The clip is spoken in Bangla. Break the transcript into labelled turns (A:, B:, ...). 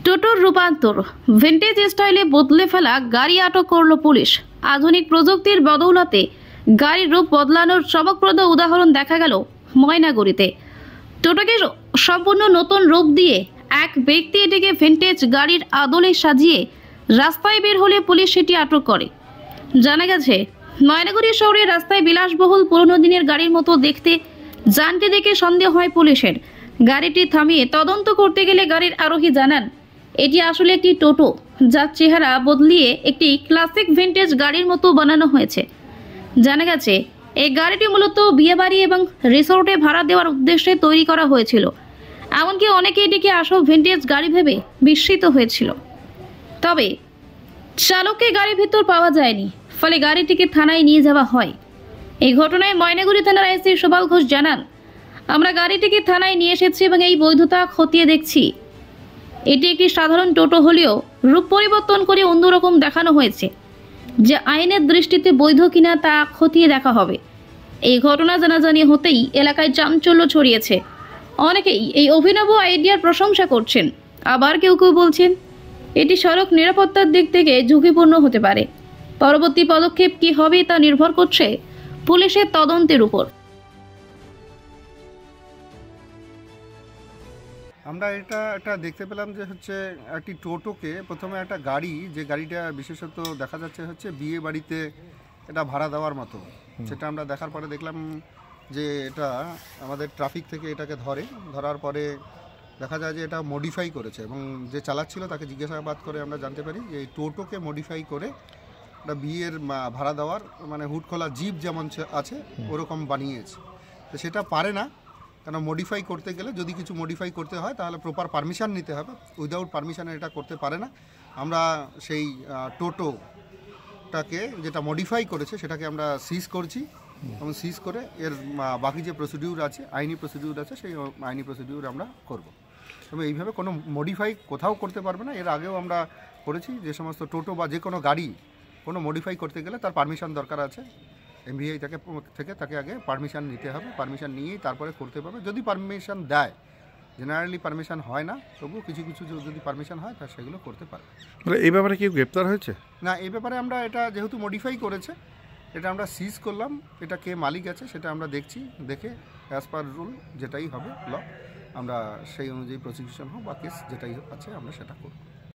A: টোটোর রূপান্তর, ভিন্টেজ স্টাইলে বদলে ফেলা গাড়ি আটক করল পুলিশ। আধুনিক প্রযুক্তির বদৌলতে গাড়ির রূপ বদলানোর চমকপ্রদ উদাহরণ দেখা গেল ময়নাগুড়িতে। টোটোকে সম্পূর্ণ নতুন রূপ দিয়ে এক ব্যক্তি এটিকে ভিন্টেজ গাড়ির আদলে সাজিয়ে রাস্তায় বের হলে পুলিশ সেটি আটক করে। জানা গেছে, ময়নাগুড়ি শহরের রাস্তায় বিলাসবহুল পুরনো দিনের গাড়ির মতো দেখতে যানটি দেখে সন্দেহ হয় পুলিশের। গাড়িটি থামিয়ে তদন্ত করতে গেলে গাড়ির আরোহী জানান এটি আসলে একটি টোটো, যার চেহারা বদলিয়ে একটি ক্লাসিক ভিন্টেজ গাড়ির মতো বানানো হয়েছে। জানা গেছে, এই গাড়িটি মূলত বিয়েবাড়ি এবং রিসোর্টে ভাড়া দেওয়ার উদ্দেশ্যে তৈরি করা হয়েছিল। এমনকি অনেকে এটিকে আসল ভিন্টেজ গাড়ি ভেবে বিস্মিত হয়েছিল। তবে চালককে গাড়ির ভিতর পাওয়া যায়নি, ফলে গাড়িটিকে থানায় নিয়ে যাওয়া হয়। এই ঘটনায় ময়নাগুড়ি থানার আইসি সুবল ঘোষ জানান, আমরা গাড়িটিকে থানায় নিয়ে এসেছি এবং এই বৈধতা খতিয়ে দেখছি। এটি একটি সাধারণ টোটো হলেও রূপ পরিবর্তন করে অন্যরকম দেখানো হয়েছে, যে আইনের দৃষ্টিতে বৈধ কিনা তা খতিয়ে দেখা হবে। এই ঘটনা জানাজানি হতেই এলাকায় চাঞ্চল্য ছড়িয়েছে। অনেকেই এই অভিনব আইডিয়ার প্রশংসা করছেন, আবার কেউ কেউ বলছেন এটি সড়ক নিরাপত্তার দিক থেকে ঝুঁকিপূর্ণ হতে পারে। পরবর্তী পদক্ষেপ কি হবে তা নির্ভর করছে পুলিশের তদন্তের উপর।
B: আমরা এটা দেখতে পেলাম যে হচ্ছে একটি টোটোকে প্রথমে একটা গাড়ি, যে গাড়িটা বিশেষত দেখা যাচ্ছে হচ্ছে বিয়ে বাড়িতে এটা ভাড়া দেওয়ার মতো, সেটা আমরা দেখার পরে দেখলাম যে এটা আমাদের ট্রাফিক থেকে এটাকে ধরার পরে দেখা যায় যে এটা মডিফাই করেছে, এবং যে চালাচ্ছিল তাকে জিজ্ঞাসাবাদ করে আমরা জানতে পারি যে এই টোটোকে মডিফাই করে এটা বিয়ের ভাড়া দেওয়ার মানে হুড খোলা জিপ যেমন আছে ওরকম বানিয়েছে। তো সেটা পারে না, কেন মডিফাই করতে গেলে যদি কিছু মডিফাই করতে হয় তাহলে প্রপার পারমিশন নিতে হবে, উইদাউট পারমিশনে এটা করতে পারে না। আমরা সেই টোটোটাকে যেটা মডিফাই করেছে সেটাকে আমরা সিজ করছি, এবং সিজ করে এর বাকি যে প্রসিডিউর আছে, আইনি প্রসিডিউর আছে, সেই আইনি প্রসিডিউর আমরা করব। তবে এইভাবে কোনো মডিফাই কোথাও করতে পারবে না। এর আগেও আমরা করেছি, যে সমস্ত টোটো বা যে কোনো গাড়ি কোনো মডিফাই করতে গেলে তার পারমিশন দরকার আছে। এমভিআই থেকে তাকে আগে পারমিশন নিতে হবে, পারমিশন নিয়েই তারপরে করতে পারবে। যদি পারমিশন দেয়, জেনারেলি পারমিশন হয় না, তবু কিছু কিছু যদি পারমিশন হয় তা সেগুলো করতে পারবে।
C: এই ব্যাপারে কেউ গ্রেপ্তার হয়েছে
B: না? এই ব্যাপারে আমরা এটা যেহেতু মডিফাই করেছে, এটা আমরা সিজ করলাম, এটা কে মালিক আছে সেটা আমরা দেখছি, দেখে অ্যাজ পার রুল যেটাই হবে ল, আমরা সেই অনুযায়ী প্রসিকিউশন হোক বা কেস যেটাই আছে আমরা সেটা করব।